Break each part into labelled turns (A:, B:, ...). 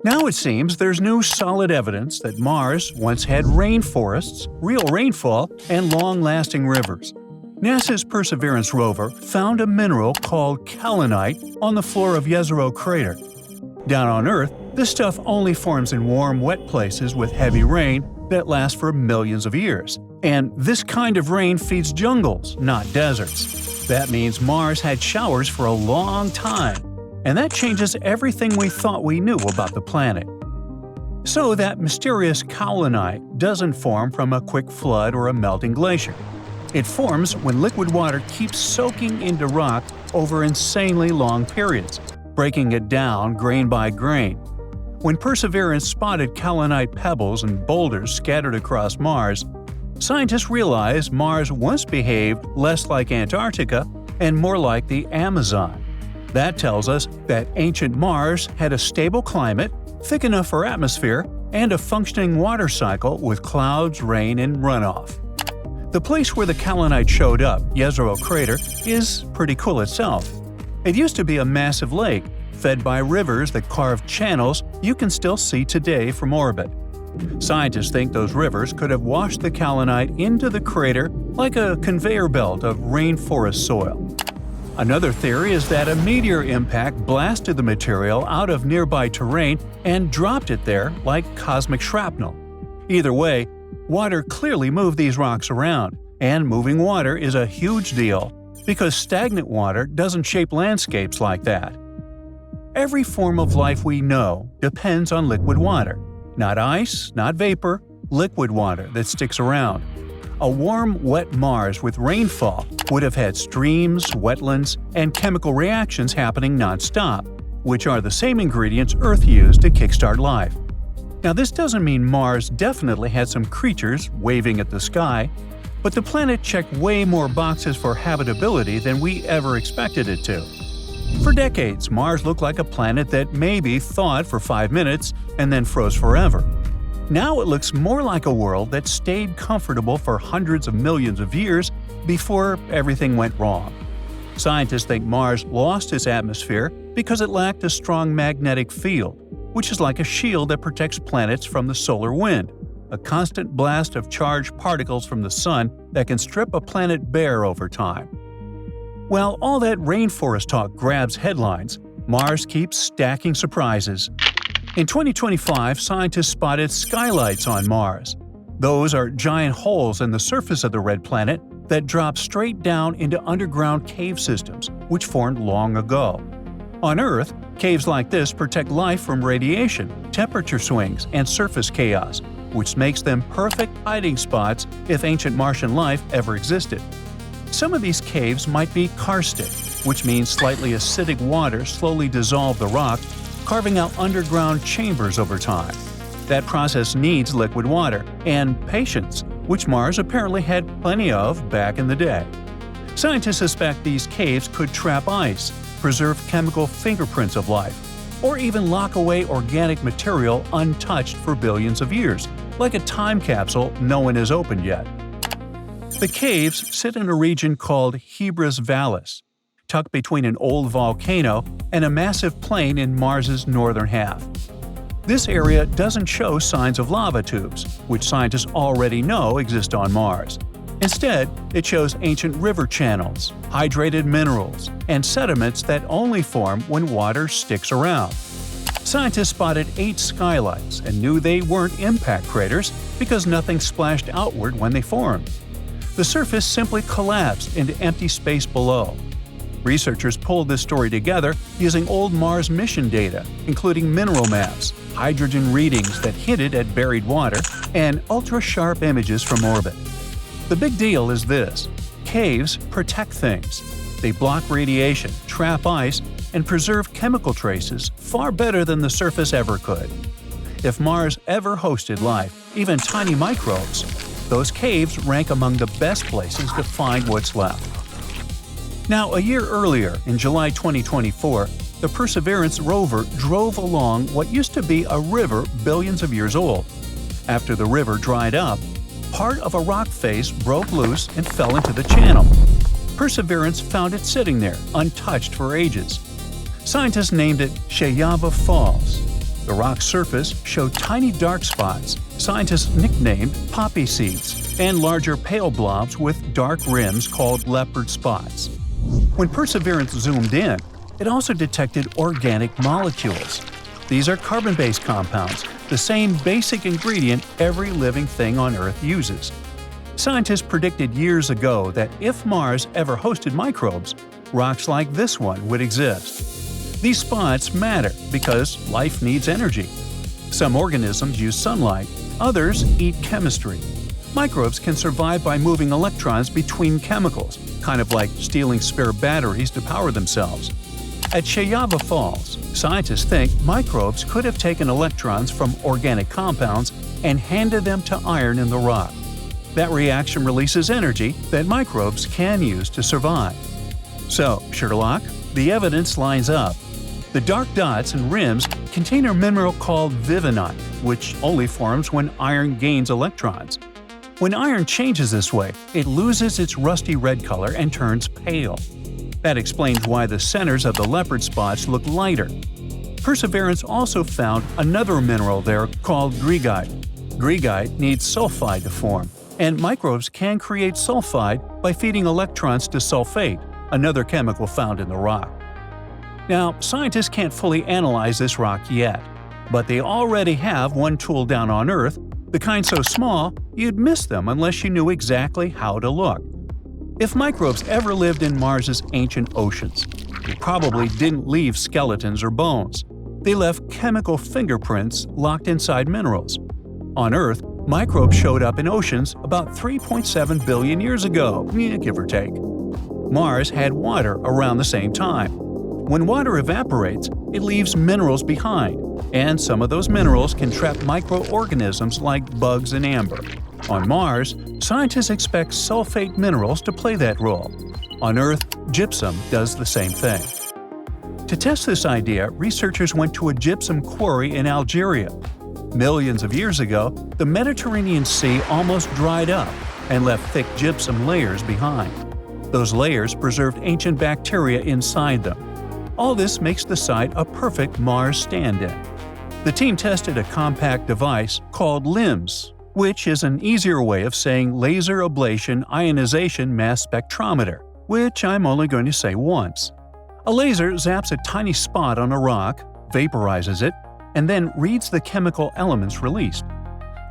A: Now it seems there's new solid evidence that Mars once had rainforests, real rainfall, and long-lasting rivers. NASA's Perseverance rover found a mineral called kaolinite on the floor of Jezero crater. Down on Earth, this stuff only forms in warm, wet places with heavy rain that lasts for millions of years. And this kind of rain feeds jungles, not deserts. That means Mars had showers for a long time. And that changes everything we thought we knew about the planet. So that mysterious kaolinite doesn't form from a quick flood or a melting glacier. It forms when liquid water keeps soaking into rock over insanely long periods, breaking it down grain by grain. When Perseverance spotted kaolinite pebbles and boulders scattered across Mars, scientists realized Mars once behaved less like Antarctica and more like the Amazon. That tells us that ancient Mars had a stable climate, thick enough for atmosphere, and a functioning water cycle with clouds, rain, and runoff. The place where the kaolinite showed up, Jezero crater, is pretty cool itself. It used to be a massive lake, fed by rivers that carved channels you can still see today from orbit. Scientists think those rivers could have washed the kaolinite into the crater like a conveyor belt of rainforest soil. Another theory is that a meteor impact blasted the material out of nearby terrain and dropped it there like cosmic shrapnel. Either way, water clearly moved these rocks around, and moving water is a huge deal because stagnant water doesn't shape landscapes like that. Every form of life we know depends on liquid water. Not ice, not vapor, liquid water that sticks around. A warm, wet Mars with rainfall would have had streams, wetlands, and chemical reactions happening non-stop, which are the same ingredients Earth used to kickstart life. Now this doesn't mean Mars definitely had some creatures waving at the sky, but the planet checked way more boxes for habitability than we ever expected it to. For decades, Mars looked like a planet that maybe thawed for 5 minutes and then froze forever. Now it looks more like a world that stayed comfortable for hundreds of millions of years before everything went wrong. Scientists think Mars lost its atmosphere because it lacked a strong magnetic field, which is like a shield that protects planets from the solar wind, a constant blast of charged particles from the sun that can strip a planet bare over time. While all that rainforest talk grabs headlines, Mars keeps stacking surprises. In 2025, scientists spotted skylights on Mars. Those are giant holes in the surface of the red planet that drop straight down into underground cave systems, which formed long ago. On Earth, caves like this protect life from radiation, temperature swings, and surface chaos, which makes them perfect hiding spots if ancient Martian life ever existed. Some of these caves might be karstic, which means slightly acidic water slowly dissolved the rock, carving out underground chambers over time. That process needs liquid water and patience, which Mars apparently had plenty of back in the day. Scientists suspect these caves could trap ice, preserve chemical fingerprints of life, or even lock away organic material untouched for billions of years, like a time capsule no one has opened yet. The caves sit in a region called Hebrus Vallis, tucked between an old volcano and a massive plain in Mars's northern half. This area doesn't show signs of lava tubes, which scientists already know exist on Mars. Instead, it shows ancient river channels, hydrated minerals, and sediments that only form when water sticks around. Scientists spotted 8 skylights and knew they weren't impact craters because nothing splashed outward when they formed. The surface simply collapsed into empty space below. Researchers pulled this story together using old Mars mission data, including mineral maps, hydrogen readings that hinted at buried water, and ultra-sharp images from orbit. The big deal is this: caves protect things. They block radiation, trap ice, and preserve chemical traces far better than the surface ever could. If Mars ever hosted life, even tiny microbes, those caves rank among the best places to find what's left. Now, a year earlier, in July 2024, the Perseverance rover drove along what used to be a river billions of years old. After the river dried up, part of a rock face broke loose and fell into the channel. Perseverance found it sitting there, untouched for ages. Scientists named it Sheyava Falls. The rock's surface showed tiny dark spots, scientists nicknamed poppy seeds, and larger pale blobs with dark rims called leopard spots. When Perseverance zoomed in, it also detected organic molecules. These are carbon-based compounds, the same basic ingredient every living thing on Earth uses. Scientists predicted years ago that if Mars ever hosted microbes, rocks like this one would exist. These spots matter because life needs energy. Some organisms use sunlight, others eat chemistry. Microbes can survive by moving electrons between chemicals, kind of like stealing spare batteries to power themselves. At Cheyava Falls, scientists think microbes could have taken electrons from organic compounds and handed them to iron in the rock. That reaction releases energy that microbes can use to survive. So, Sherlock, the evidence lines up. The dark dots and rims contain a mineral called vivinite, which only forms when iron gains electrons. When iron changes this way, it loses its rusty red color and turns pale. That explains why the centers of the leopard spots look lighter. Perseverance also found another mineral there called greigite. Greigite needs sulfide to form, and microbes can create sulfide by feeding electrons to sulfate, another chemical found in the rock. Now, scientists can't fully analyze this rock yet, but they already have one tool down on Earth, the kind so small you'd miss them unless you knew exactly how to look. If microbes ever lived in Mars's ancient oceans, they probably didn't leave skeletons or bones. They left chemical fingerprints locked inside minerals. On Earth, microbes showed up in oceans about 3.7 billion years ago, give or take. Mars had water around the same time. When water evaporates, it leaves minerals behind, and some of those minerals can trap microorganisms like bugs and amber. On Mars, scientists expect sulfate minerals to play that role. On Earth, gypsum does the same thing. To test this idea, researchers went to a gypsum quarry in Algeria. Millions of years ago, the Mediterranean Sea almost dried up and left thick gypsum layers behind. Those layers preserved ancient bacteria inside them. All this makes the site a perfect Mars stand-in. The team tested a compact device called LIMS, which is an easier way of saying laser ablation ionization mass spectrometer, which I'm only going to say once. A laser zaps a tiny spot on a rock, vaporizes it, and then reads the chemical elements released.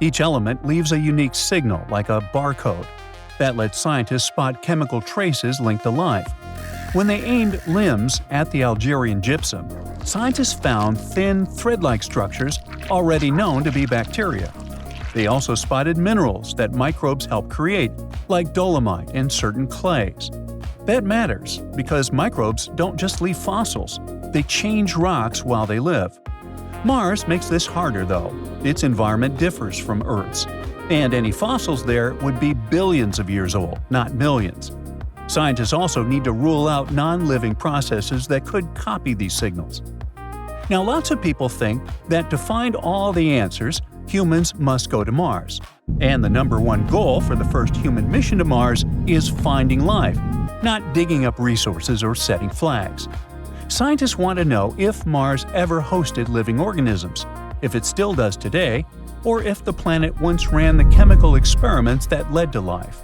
A: Each element leaves a unique signal, like a barcode. That lets scientists spot chemical traces linked to life. When they aimed LIMS at the Algerian gypsum, scientists found thin, thread-like structures already known to be bacteria. They also spotted minerals that microbes help create, like dolomite and certain clays. That matters because microbes don't just leave fossils, they change rocks while they live. Mars makes this harder, though. Its environment differs from Earth's, and any fossils there would be billions of years old, not millions. Scientists also need to rule out non-living processes that could copy these signals. Now, lots of people think that to find all the answers, humans must go to Mars. And the number one goal for the first human mission to Mars is finding life, not digging up resources or setting flags. Scientists want to know if Mars ever hosted living organisms, if it still does today, or if the planet once ran the chemical experiments that led to life.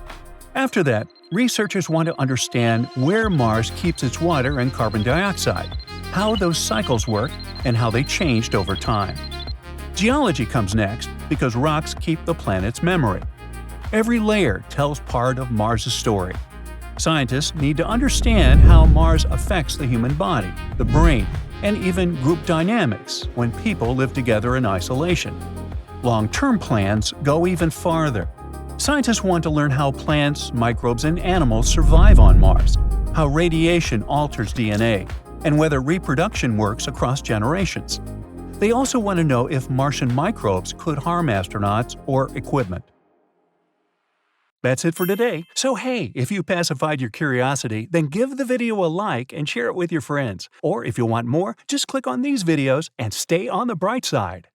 A: After that, researchers want to understand where Mars keeps its water and carbon dioxide, how those cycles work, and how they changed over time. Geology comes next because rocks keep the planet's memory. Every layer tells part of Mars's story. Scientists need to understand how Mars affects the human body, the brain, and even group dynamics when people live together in isolation. Long-term plans go even farther. Scientists want to learn how plants, microbes, and animals survive on Mars, how radiation alters DNA, and whether reproduction works across generations. They also want to know if Martian microbes could harm astronauts or equipment. That's it for today. So hey, if you pacified your curiosity, then give the video a like and share it with your friends. Or if you want more, just click on these videos and stay on the bright side.